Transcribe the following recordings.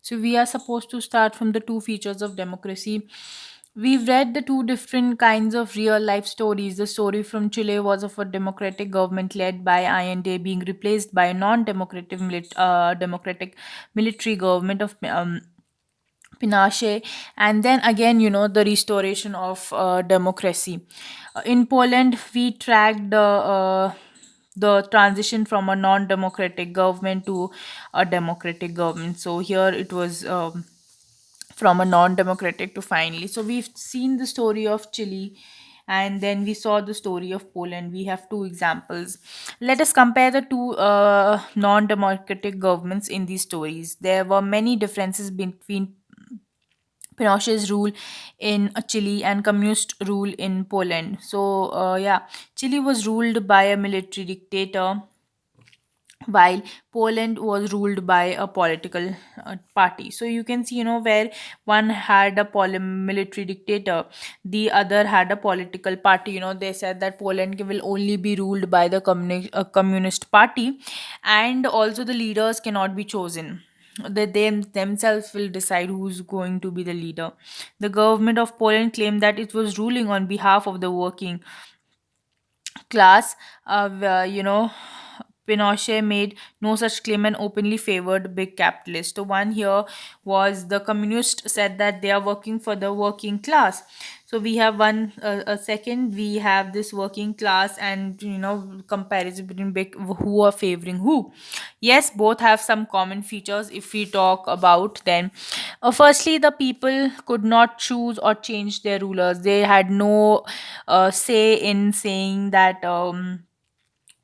So we are supposed to start from the two features of democracy. We've read the two different kinds of real life stories. The story from Chile was of a democratic government led by IND being replaced by a non-democratic democratic military government of Pinochet, and then again, the restoration of democracy. In Poland, we tracked the transition from a non-democratic government to a democratic government. So here it was. From a non-democratic to finally, so we've seen the story of Chile, and then we saw the story of Poland. We have two examples. Let us compare the two non-democratic governments in these stories. There were many differences between Pinochet's rule in Chile and communist rule in Poland. So, yeah, Chile was ruled by a military dictator, while Poland was ruled by a political party. So you can see, where one had a military dictator, the other had a political party. They said that Poland will only be ruled by the communist party, and also the leaders cannot be chosen. They themselves will decide who's going to be the leader. The government of Poland claimed that it was ruling on behalf of the working class. Pinochet made no such claim and openly favored big capitalists. The one here was the communist said that they are working for the working class. So we have one a second. We have this working class, and comparison between big who are favoring who. Yes, both have some common features if we talk about them. Firstly, the people could not choose or change their rulers. They had no say in saying that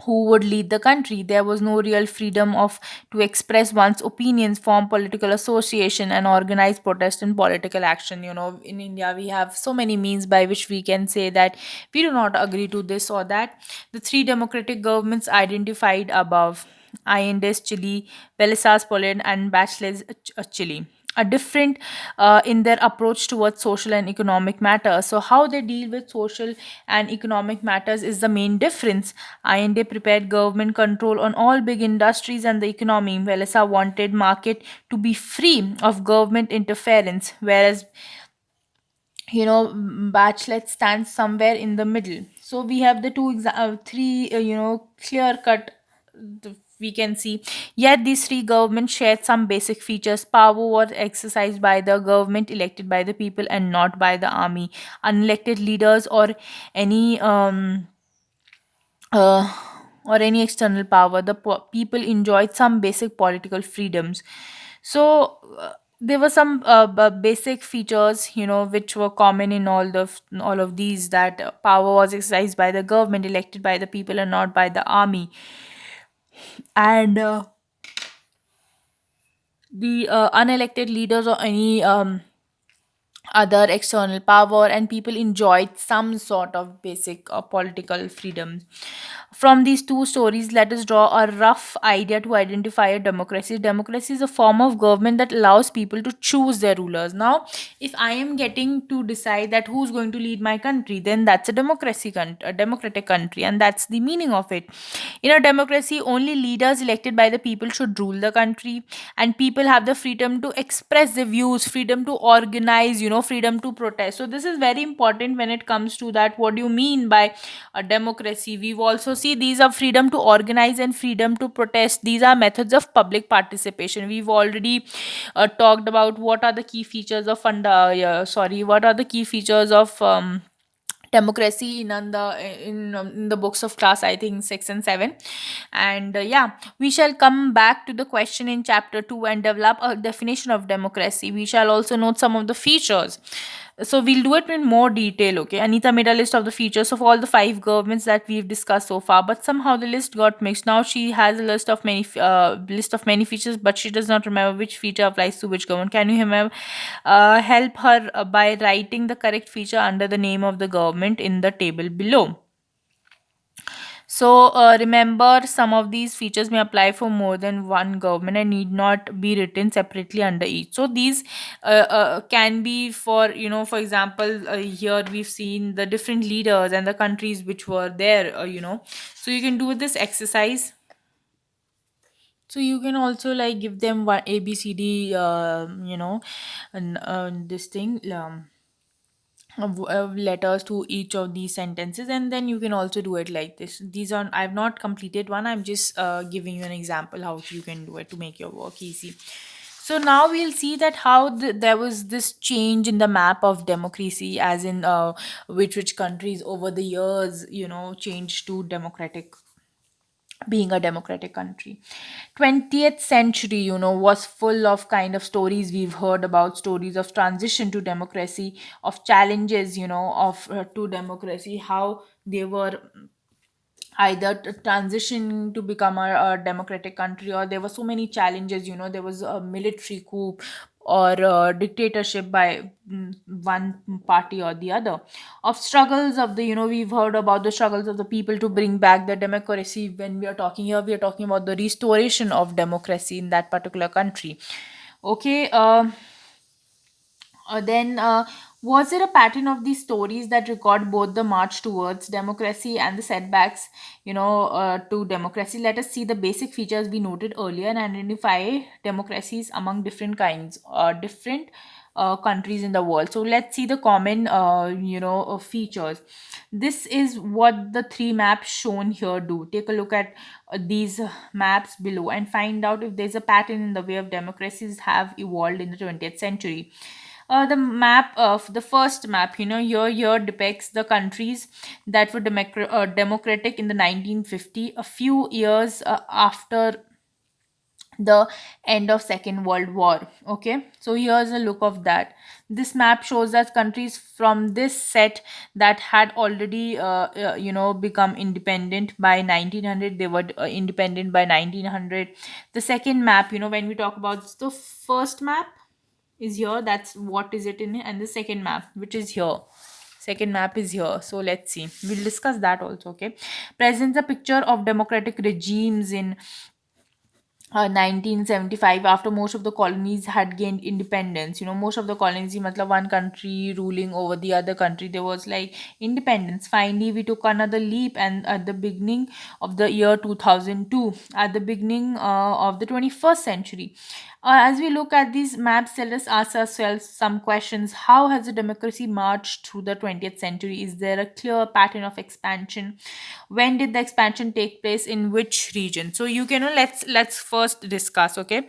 who would lead the country. There was no real freedom of to express one's opinions, form political association, and organize protest and political action. In India, we have so many means by which we can say that we do not agree to this or that. The three democratic governments identified above, INDES Chile, Belisas Poland, and Bachelet's Chile, are different in their approach towards social and economic matters. So, how they deal with social and economic matters is the main difference. IND prepared government control on all big industries and the economy. Velesa wanted market to be free of government interference, whereas Bachelet stands somewhere in the middle. So we have the three clear cut. We can see, yet these three governments shared some basic features. Power was exercised by the government elected by the people and not by the army, unelected leaders, any um uh, or any external power. The people enjoyed some basic political freedoms. So there were some basic features, which were common in all of these. That power was exercised by the government elected by the people and not by the army, and the unelected leaders or any other external power, and people enjoyed some sort of basic political freedom. From these two stories, let us draw a rough idea to identify a democracy. Democracy is a form of government that allows people to choose their rulers. Now, if I am getting to decide that who's going to lead my country, then that's a democratic country, and that's the meaning of it. In a democracy, only leaders elected by the people should rule the country, and people have the freedom to express their views, freedom to organize, freedom to protest. So this is very important when it comes to that. What do you mean by a democracy? We've also see these are freedom to organize and freedom to protest. These are methods of public participation. We've already talked about what are the key features of what are the key features of democracy in the books of class, I think 6 and 7. And yeah, we shall come back to the question in chapter 2 and develop a definition of democracy. We shall also note some of the features. So we'll do it in more detail. Okay, Anita made a list of the features of all the five governments that we've discussed so far, but somehow the list got mixed. Now she has a list of many features, but she does not remember which feature applies to which government. Can you help her by writing the correct feature under the name of the government in the table below? So remember, some of these features may apply for more than one government and need not be written separately under each. So these can be for, for example, here we've seen the different leaders and the countries which were there. So you can do this exercise. So you can also like give them one ABCD, and this thing, letters to each of these sentences, and then you can also do it like this. These are, I've not completed one, I'm just giving you an example how you can do it to make your work easy. So now we'll see that how there was this change in the map of democracy, as in which countries over the years, changed to democratic, being a democratic country. 20th century, was full of kind of stories we've heard about, stories of transition to democracy, of challenges, of to democracy, how they were either transitioning to become a democratic country, or there were so many challenges. There was a military coup or dictatorship by one party or the other, of struggles of the, we've heard about the struggles of the people to bring back the democracy. When we are talking here, we are talking about the restoration of democracy in that particular country. Okay. Then, was there a pattern of these stories that record both the march towards democracy and the setbacks, to democracy? Let us see the basic features we noted earlier and identify democracies among different kinds, different countries in the world. So let's see the common, features. This is what the three maps shown here do. Take a look at these maps below and find out if there's a pattern in the way of democracies have evolved in the 20th century. The map of the first map, here depicts the countries that were democratic in the 1950, a few years after the end of Second World War. Okay, so here's a look of that. This map shows us countries from this set that had already become independent by 1900. They were independent by 1900. The second map, when we talk about the first map is here, that's what is it in, and the second map, which is here, second map is here. So let's see, we'll discuss that also. Okay, presents a picture of democratic regimes in 1975, after most of the colonies had gained independence. Most of the colonies, matlab one country ruling over the other country, there was like independence. Finally we took another leap, and at the beginning of the year 2002, at the beginning of the 21st century, as we look at these maps, let us ask ourselves some questions. How has the democracy marched through the 20th century? Is there a clear pattern of expansion? When did the expansion take place, in which region? So you can, let's first discuss. Okay,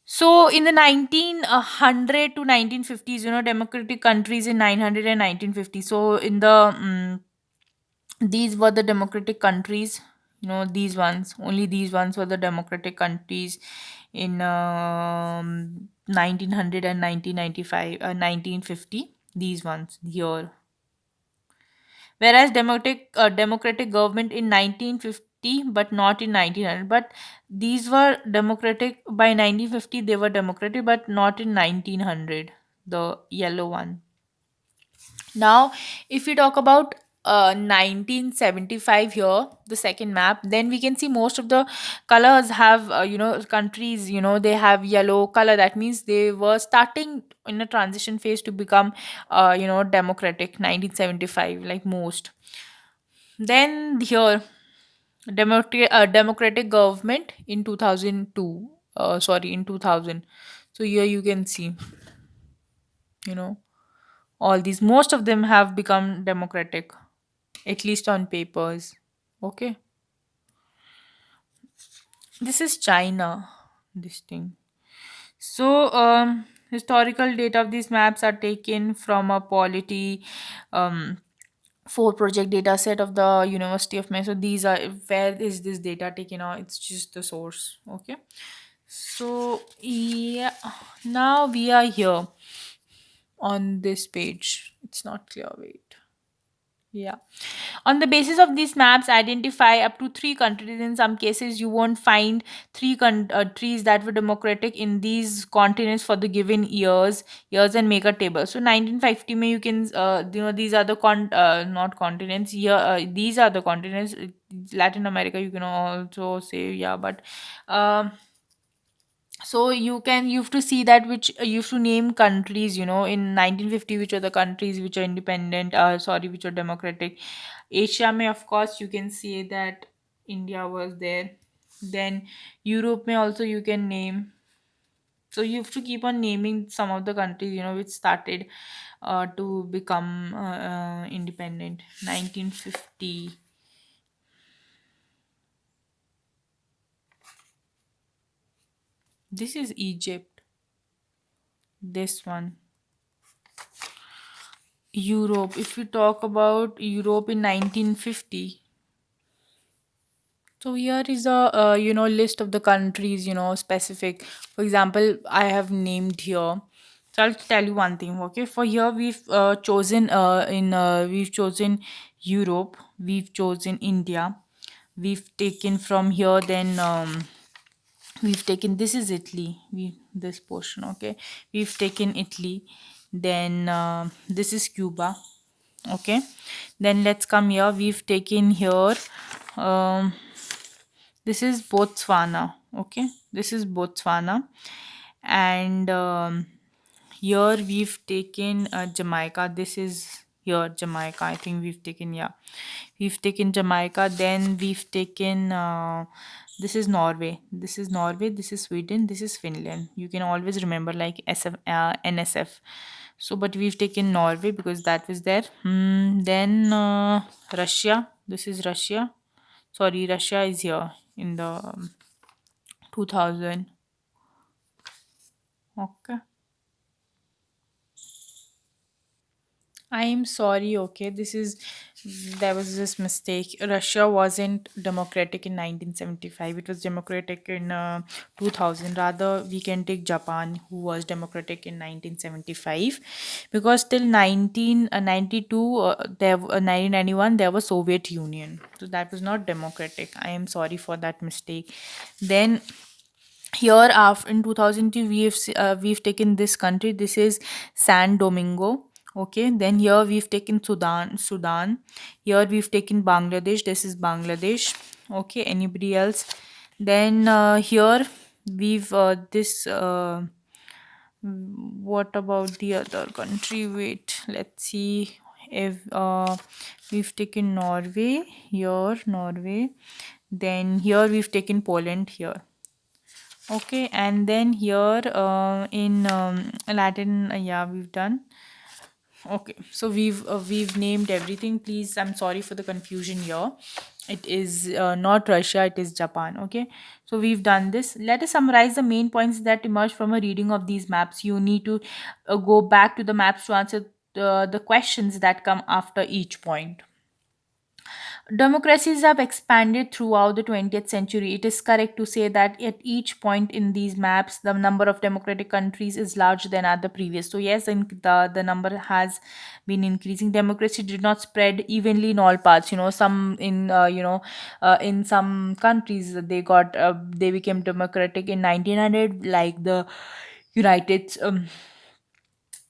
so in the 1900 to 1950s, democratic countries in 900 and 1950. So in the these were the democratic countries, these ones, only these ones were the democratic countries in 1900 and 1995, 1950, these ones here. Whereas democratic government in 1950, but not in 1900. But these were democratic by 1950, they were democratic, but not in 1900, the yellow one. Now, if we talk about 1975 here, the second map, then we can see most of the colors have, countries, they have yellow color. That means they were starting in a transition phase to become, democratic, 1975, like most. Then here, democratic government in 2002, sorry, in 2000. So here you can see, you know, all these, most of them have become democratic, at least on papers. Okay, this is China, this thing. So historical data of these maps are taken from a polity, um, four project data set of the University of Maine. So these are, where is this data taken out? It's just the source. Okay, so yeah, now we are here on this page. It's not clear. Wait. Yeah. On the basis of these maps, identify up to three countries. In some cases, you won't find trees that were democratic in these continents for the given years, and make a table. So 1950, may you can, these are the not continents. Here, these are the continents. Latin America, you can also say, yeah, but. So you have to see that, which you have to name countries, in 1950, which are the countries which are independent, sorry, which are democratic. Asia may, of course, you can see that India was there. Then Europe may also you can name. So you have to keep on naming some of the countries, which started to become independent. 1950. This is Egypt. This one. Europe. If we talk about Europe in 1950, so here is a list of the countries, specific. For example, I have named here. So I'll tell you one thing. Okay, for here we've chosen Europe. We've chosen India. We've taken from here. Then we've taken, this is Italy. We this portion. Okay, we've taken Italy. Then this is Cuba. Okay, then let's come here. We've taken here. Um, this is Botswana. Okay, this is Botswana, and here we've taken Jamaica. This is here Jamaica. I think we've taken, yeah, we've taken Jamaica. Then we've taken this is Norway. This is Norway. This is Sweden. This is Finland. You can always remember like NSF. So, but we've taken Norway because that was there. Then Russia. This is Russia. Sorry, Russia is here in the 2000. Okay. I am sorry, okay. There was this mistake. Russia wasn't democratic in 1975. It was democratic in 2000. Rather, we can take Japan, who was democratic in 1975, because till 1992, 1991, there was Soviet Union. So that was not democratic. I am sorry for that mistake. Then here after in 2002 we've taken this country. This is San Domingo. Okay, then here we've taken Sudan. Here we've taken Bangladesh. This is Bangladesh. Okay, anybody else? Then here we've this what about the other country? Wait, let's see. If we've taken Norway, here Norway, then here we've taken Poland here. Okay, and then here in Latin, yeah, we've done. Okay, so we've named everything. Please, I'm sorry for the confusion here. It is not Russia, it is Japan. Okay, so we've done this. Let us summarize the main points that emerge from a reading of these maps. You need to go back to the maps to answer the questions that come after each point. Democracies have expanded throughout the 20th century. It is correct to say that at each point in these maps, the number of democratic countries is larger than at the previous. So, yes, the number has been increasing. Democracy did not spread evenly in all parts. In some countries, they became democratic in 1900, like the United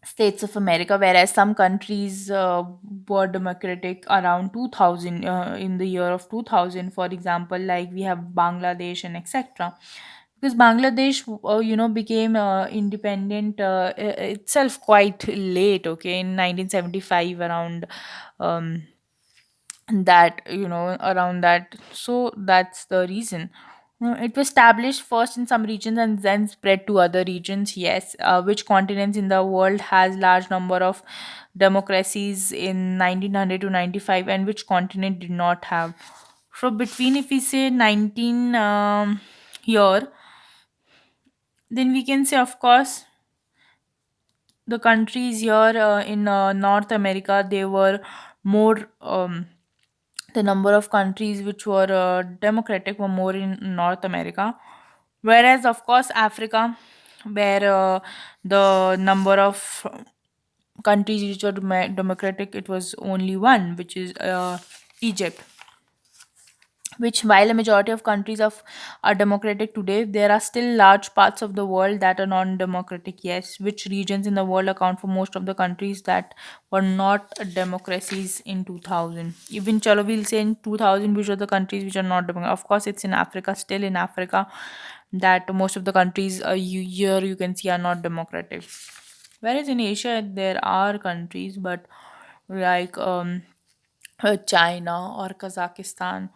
States of America, whereas some countries were democratic around 2000, in the year of 2000, for example, like we have Bangladesh and etc. Because Bangladesh, became independent itself quite late, okay, in 1975 around. Um, that around that, so that's the reason. It was established first in some regions and then spread to other regions. Yes, which continents in the world has large number of democracies in 1900 to 95, and which continent did not have? So between, if we say 19 here, then we can say, of course, the countries here in North America, they were more the number of countries which were democratic were more in North America, whereas of course Africa, where the number of countries which were democratic, it was only one, which is Egypt. Which, while a majority of countries are democratic today, there are still large parts of the world that are non-democratic. Yes, which regions in the world account for most of the countries that were not democracies in 2000? Even chalo, we'll say in 2000, which are the countries which are not democratic? Of course, it's in Africa, still in Africa, that most of the countries here you can see are not democratic. Whereas in Asia, there are countries, but like China or Kazakhstan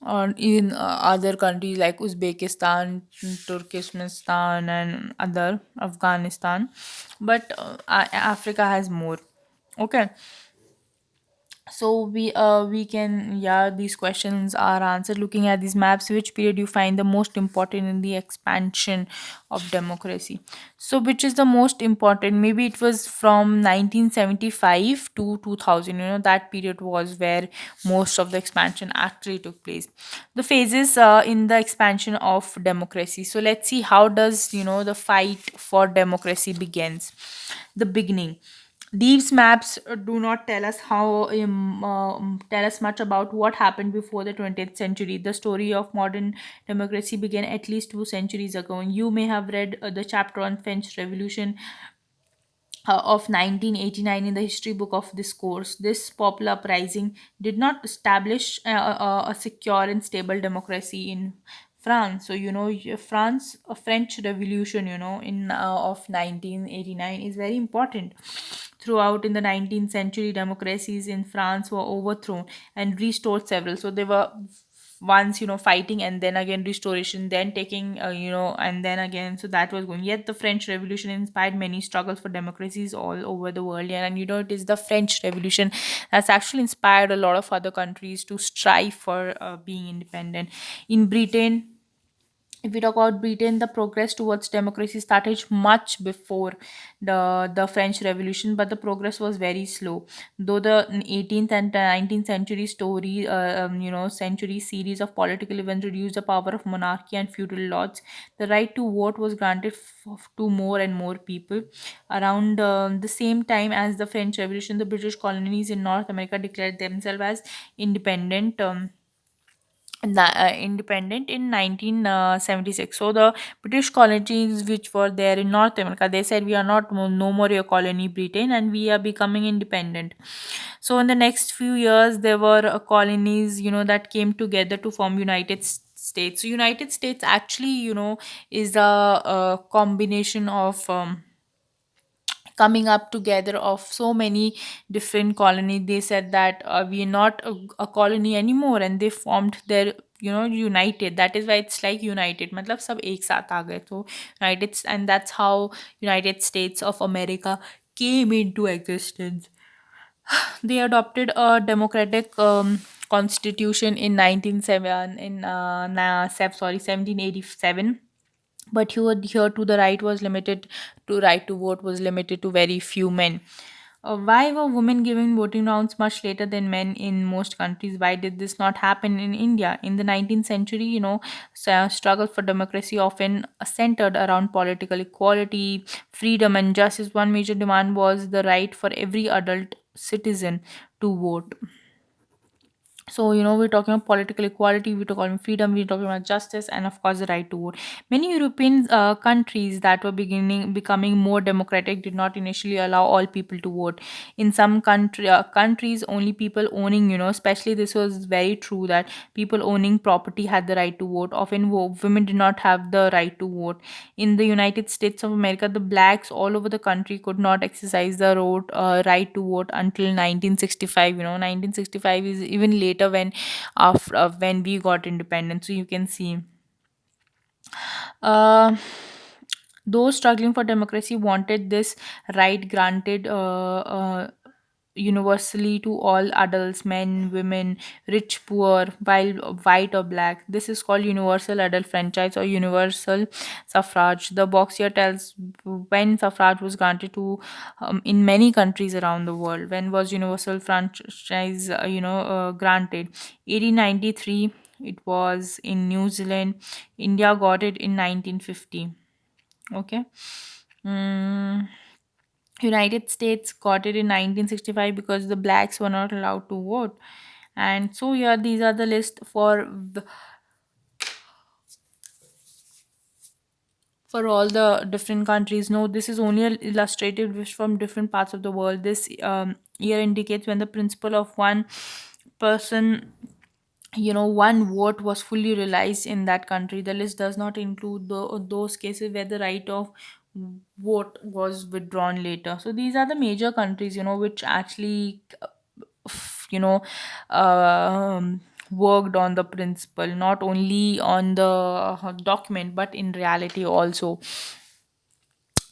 or in other countries like Uzbekistan, Turkmenistan, and other Afghanistan. But Africa has more. Okay, so we can, yeah, these questions are answered looking at these maps. Which period you find the most important in the expansion of democracy? So which is the most important? Maybe it was from 1975 to 2000. That period was where most of the expansion actually took place. The phases in the expansion of democracy. So let's see, how does the fight for democracy begins. The beginning. These maps do not tell us tell us much about what happened before the 20th century. The story of modern democracy began at least 2 centuries ago. You may have read the chapter on French Revolution of 1989 in the history book of this course. This popular uprising did not establish a secure and stable democracy in France. So France, a French Revolution, in of 1989 is very important. Throughout in the 19th century, democracies in France were overthrown and restored several. So they were once fighting, and then again restoration, then taking and then again. So that was going. Yet the French Revolution inspired many struggles for democracies all over the world. And it is the French Revolution that's actually inspired a lot of other countries to strive for being independent. In Britain, if we talk about Britain, the progress towards democracy started much before the French Revolution, but the progress was very slow. Though the 18th and 19th century century series of political events reduced the power of monarchy and feudal lords, the right to vote was granted to more and more people. Around the same time as the French Revolution, the British colonies in North America declared themselves as independent. Independent in 1976. So the British colonies which were there in North America, they said we are not no more your colony Britain, and we are becoming independent. So in the next few years there were colonies that came together to form United States. So United States actually is a combination of coming up together of so many different colony. They said that we are not a colony anymore, and they formed their united. That is why it's like united, matlab sab ek sath aa gaye. So united, and that's how United States of America came into existence. They adopted a democratic constitution in 197 in sorry 1787. But here to the right to vote was limited to very few men. Why were women given voting rounds much later than men in most countries? Why did this not happen in India in the 19th century? Struggle for democracy often centered around political equality, freedom, and justice. One major demand was the right for every adult citizen to vote. So we're talking about political equality, we're talking about freedom, we're talking about justice, and of course the right to vote. Many European countries that were beginning becoming more democratic did not initially allow all people to vote. In some countries, only people owning, especially this was very true, that people owning property had the right to vote. Often women did not have the right to vote. In the United States of America, the blacks all over the country could not exercise the right to vote until 1965. 1965 is even later, when after when we got independence. So you can see, uh, those struggling for democracy wanted this right granted universally to all adults, men, women, rich, poor, while white or black. This is called universal adult franchise or universal suffrage. The box here tells when suffrage was granted to in many countries around the world. When was universal franchise granted? 1893. It was in New Zealand. India got it in 1950. Okay. Mm, United States got it in 1965 because the blacks were not allowed to vote. And so here these are the list for all the different countries. No, this is only an illustrative list from different parts of the world. This year indicates when the principle of one person, one vote was fully realized in that country. The list does not include those cases where the right of vote was withdrawn later. So these are the major countries which actually you know um, worked on the principle, not only on the document but in reality also.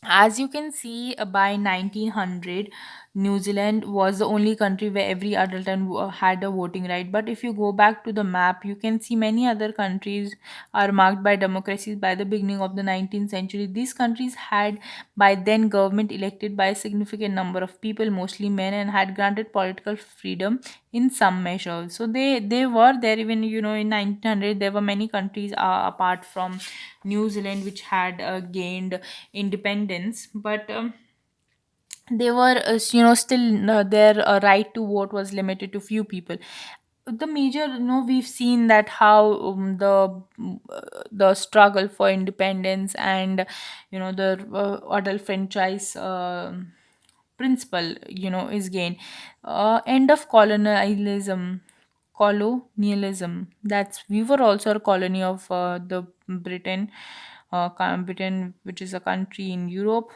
As you can see, by 1900, New Zealand was the only country where every adult and had a voting right. But if you go back to the map, you can see many other countries are marked by democracies by the beginning of the 19th century. These countries had by then government elected by a significant number of people, mostly men, and had granted political freedom in some measure. So they were there even, in 1900 there were many countries apart from New Zealand which had gained independence, but they were still their right to vote was limited to few people. The major, we've seen that how the struggle for independence and the adult franchise principle is gained. End of colonialism, that's we were also a colony of the Britain, Britain, which is a country in Europe.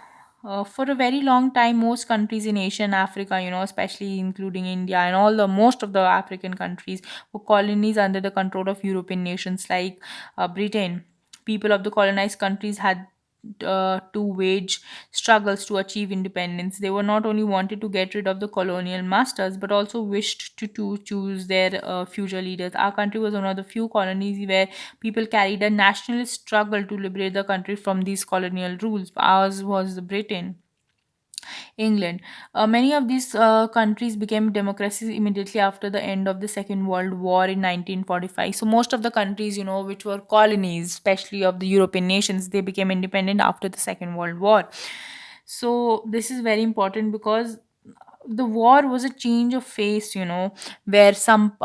For a very long time, most countries in Asia and Africa, especially including India and all the most of the African countries, were colonies under the control of European nations like Britain. People of the colonized countries had to wage struggles to achieve independence. They were not only wanted to get rid of the colonial masters, but also wished to choose their future leaders. Our country was one of the few colonies where people carried a nationalist struggle to liberate the country from these colonial rules. Ours was the Britain. England. Many of these countries became democracies immediately after the end of the Second World War in 1945. So most of the countries, which were colonies, especially of the European nations, they became independent after the Second World War. So this is very important because the war was a change of face, where some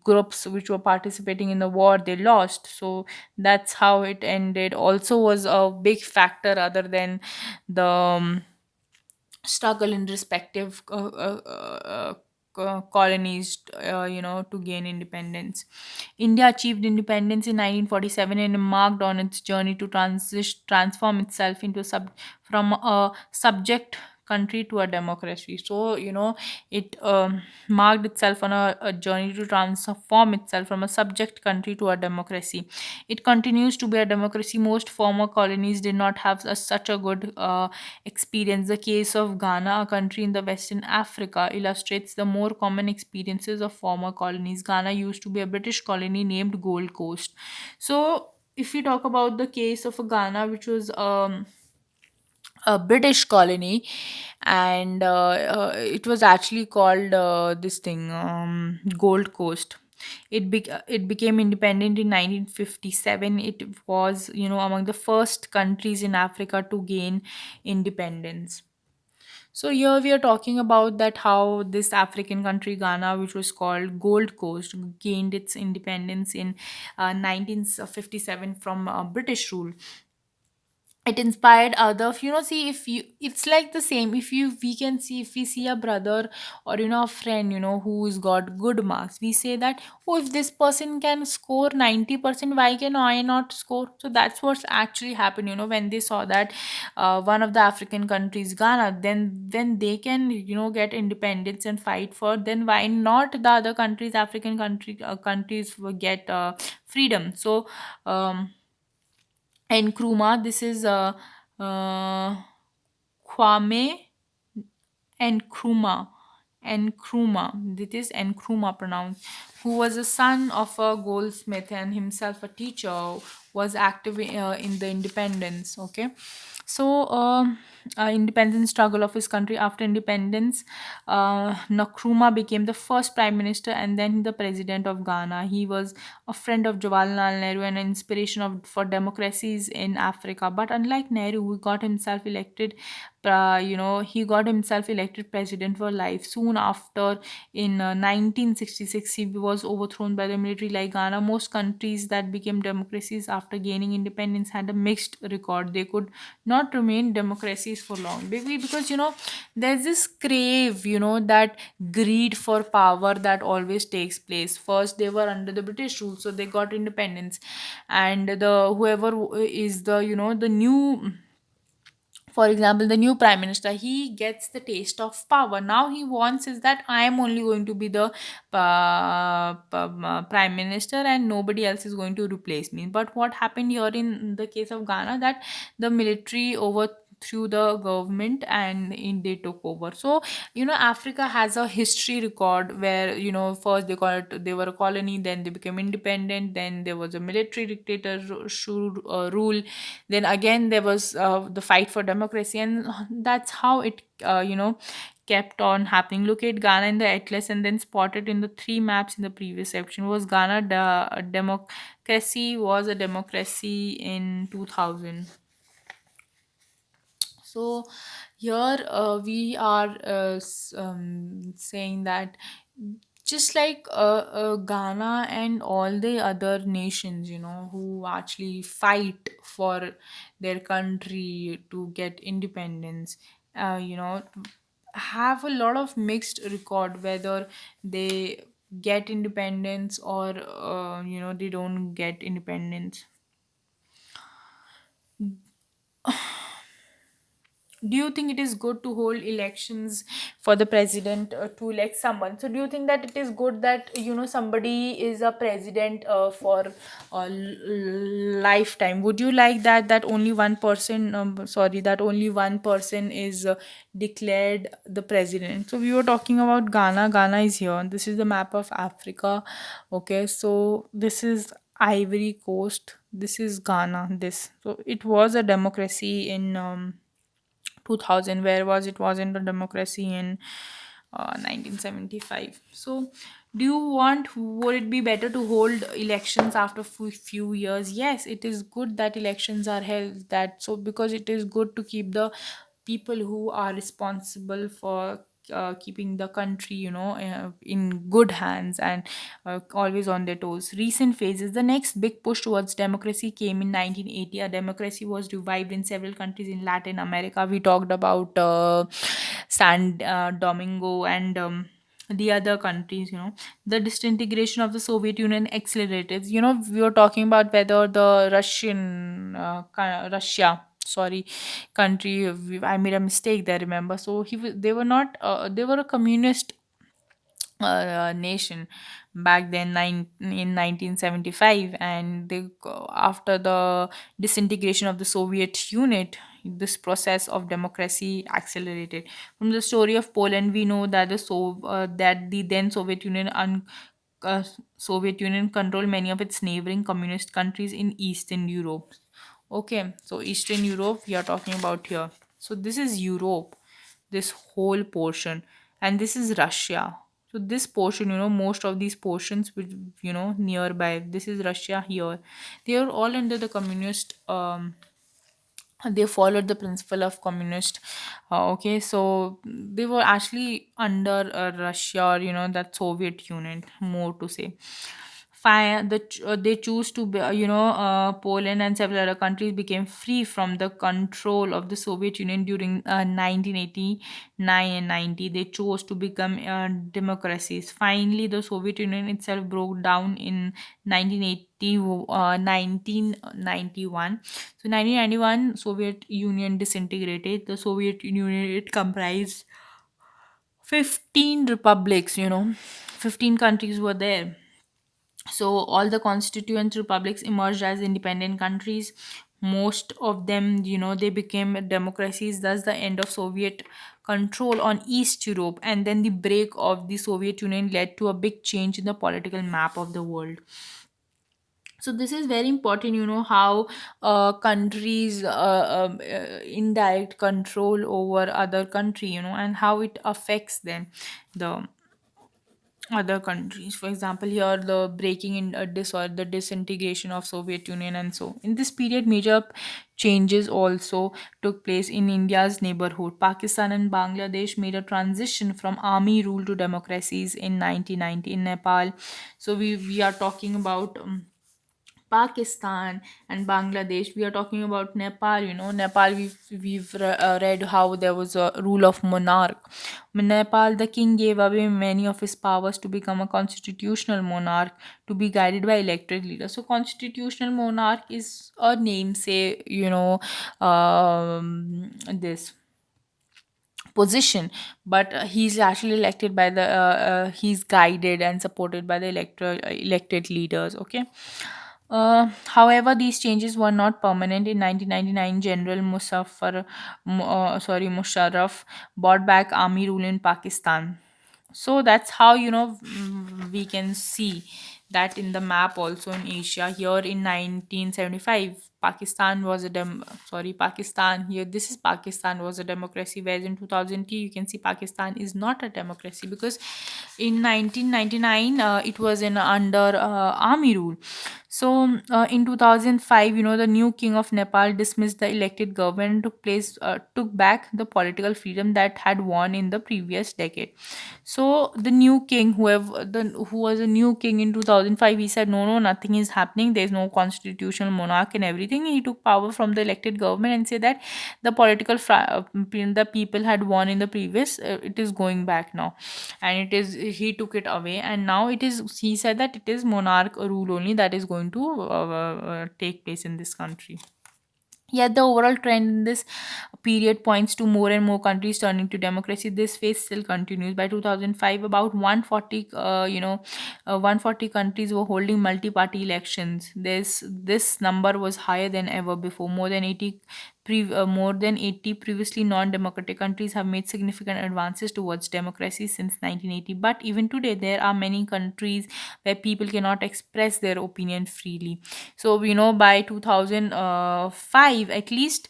groups which were participating in the war they lost. So that's how it ended. Also was a big factor other than the struggle in respective colonies, to gain independence. India achieved independence in 1947 and marked on its journey to transform itself into from a subject country to a democracy. So, it marked itself on a journey to transform itself from a subject country to a democracy. It continues to be a democracy. Most former colonies did not have such a good experience. The case of Ghana, a country in the Western Africa, illustrates the more common experiences of former colonies. Ghana used to be a British colony named Gold Coast. So, if we talk about the case of Ghana, which was a British colony, and it was actually called this thing, Gold Coast. It became independent in 1957. It was, among the first countries in Africa to gain independence. So here we are talking about that how this African country Ghana, which was called Gold Coast, gained its independence in 1957 from British rule. It inspired other, see, if you, it's like the same, if you we can see, if we see a brother or a friend, who's got good marks, we say that, oh, if this person can score 90%, why can I not score? So that's what's actually happened, when they saw that one of the African countries, Ghana, then they can, get independence and fight for, then why not the other countries, countries will get freedom. So Nkrumah, this is uh, Kwame Nkrumah. Nkrumah, this is Nkrumah pronounced, who was a son of a goldsmith and himself a teacher, was active in the independence. Okay, so independence struggle of his country. After independence, Nkrumah became the first prime minister and then the president of Ghana. He was a friend of Jawaharlal Nehru and an inspiration for democracies in Africa. But unlike Nehru, who got himself elected, he got himself elected president for life. Soon after, in 1966, he was overthrown by the military. Like Ghana, most countries that became democracies after gaining independence had a mixed record. They could not remain democracies for long. Because, there's this crave, that greed for power that always takes place. First, they were under the British rule, so they got independence, and the whoever is the, the new For example, the new prime minister, he gets the taste of power. Now he wants is that I am only going to be the prime minister and nobody else is going to replace me. But what happened here in the case of Ghana, that the military overthrew the government and they took over. So Africa has a history record where first they were a colony, then they became independent, then there was a military dictator rule, then again there was the fight for democracy, and that's how it kept on happening. Look at Ghana in the atlas and then spotted in the three maps in the previous section. Was Ghana democracy, was a democracy in 2000. So here we are saying that just like Ghana and all the other nations, who actually fight for their country to get independence, have a lot of mixed record whether they get independence or they don't get independence. Do you think it is good to hold elections for the president, to elect someone? So do you think that it is good that somebody is a president for a lifetime? Would you like that only one person, sorry, that only one person is declared the president? So we were talking about Ghana is here, this is the map of Africa. Okay, so this is Ivory Coast, this is Ghana. This, so it was a democracy in 2000. Where was it? Wasn't a democracy in 1975. So do you want, would it be better to hold elections after few years? Yes, it is good that elections are held, that so because it is good to keep the people who are responsible for keeping the country in good hands and always on their toes. Recent phases. The next big push towards democracy came in 1980. A democracy was revived in several countries in Latin America. We talked about San Domingo and the other countries. The disintegration of the Soviet Union accelerated. We were talking about whether the Russia, sorry, country, I made a mistake there, remember. So they were not they were a communist nation back then, in 1975, and after the disintegration of the Soviet unit, this process of democracy accelerated. From the story of Poland, we know that that the then uh, Soviet Union controlled many of its neighboring communist countries in Eastern Europe. Okay, so Eastern Europe we are talking about here. So this is Europe, this whole portion, and this is Russia. So this portion, most of these portions which nearby, this is Russia here. They are all under the communist they followed the principle of communist. Okay, so they were actually under Russia, or that Soviet Union, more to say. They choose to be, Poland and several other countries became free from the control of the Soviet Union during 1989 and 90. They chose to become democracies. Finally, the Soviet Union itself broke down in 1980, 1991. So 1991, Soviet Union disintegrated. The Soviet Union, it comprised 15 republics. 15 countries were there. So all the constituent republics emerged as independent countries. Most of them, they became democracies. Thus, the end of Soviet control on East Europe and then the break of the Soviet Union led to a big change in the political map of the world. So this is very important, how countries indirect control over other country, and how it affects them, the other countries. For example, here the breaking in the disintegration of Soviet Union, and so in this period major changes also took place in India's neighborhood. Pakistan and Bangladesh made a transition from army rule to democracies in 1990. In Nepal, so we are talking about Pakistan and Bangladesh. We are talking about Nepal. Nepal. We've read how there was a rule of monarch. In Nepal, the king gave away many of his powers to become a constitutional monarch to be guided by elected leaders. So, constitutional monarch is a name, say, this position, but he's actually elected by he's guided and supported by the elected leaders. Okay. However, these changes were not permanent. In 1999, General Musharraf brought back army rule in Pakistan. So that's how, we can see that in the map also in Asia. Here in 1975, Pakistan was a Pakistan, here this is Pakistan, was a democracy, whereas in 2002 you can see Pakistan is not a democracy, because in 1999 it was in under army rule. So in 2005, the new king of Nepal dismissed the elected government and took back the political freedom that had won in the previous decade. So the new king, who was a new king in 2005, he said, no, no, nothing is happening. There's no constitutional monarch and everything. He took power from the elected government and said that the people had won in the previous. It is going back now, and it is he took it away, and now it is. He said that it is monarch rule only that is going to take place in this country. Yet the overall trend in this period points to more and more countries turning to democracy. This phase still continues. By 2005, about 140, 140 countries were holding multi-party elections. This number was higher than ever before. More than 80 previously non-democratic countries have made significant advances towards democracy since 1980. But even today, there are many countries where people cannot express their opinion freely. So by 2005 at least,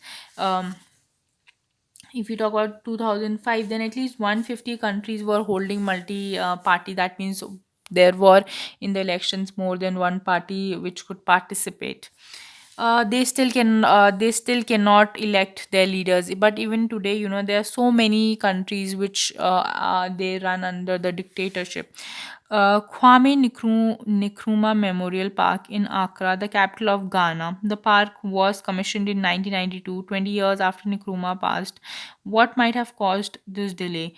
if you talk about 2005, then at least 150 countries were holding multi party. That means there were in the elections more than one party which could participate. They still cannot elect their leaders. But even today, there are so many countries which they run under the dictatorship. Kwame Nkrumah Memorial Park in Accra, the capital of Ghana. The park was commissioned in 1992, 20 years after Nkrumah passed. What might have caused this delay?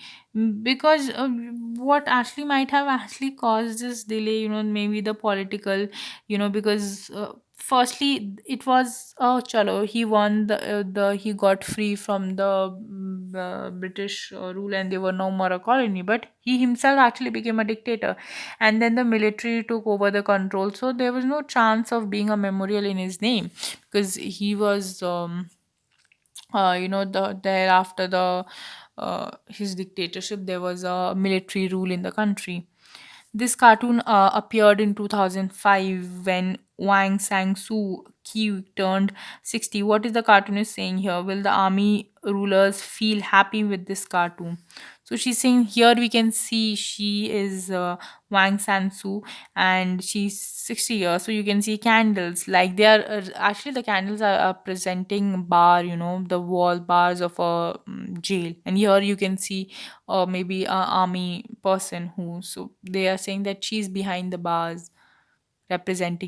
Because what actually might have actually caused this delay, maybe the political, because firstly it was, oh chalo, he won the he got free from the British rule, and they were no more a colony, but he himself actually became a dictator, and then the military took over the control, so there was no chance of being a memorial in his name, because he was thereafter the his dictatorship, there was a military rule in the country. This cartoon appeared in 2005 when Wang Sang-soo Kyi turned 60. What is the cartoonist saying here? Will the army rulers feel happy with this cartoon? So she's saying here we can see she is Wang Sang-soo, and she's 60 years. So you can see candles. Like they are actually the candles are presenting bar, the wall bars of a jail. And here you can see maybe a army person who, so they are saying that she's behind the bars representing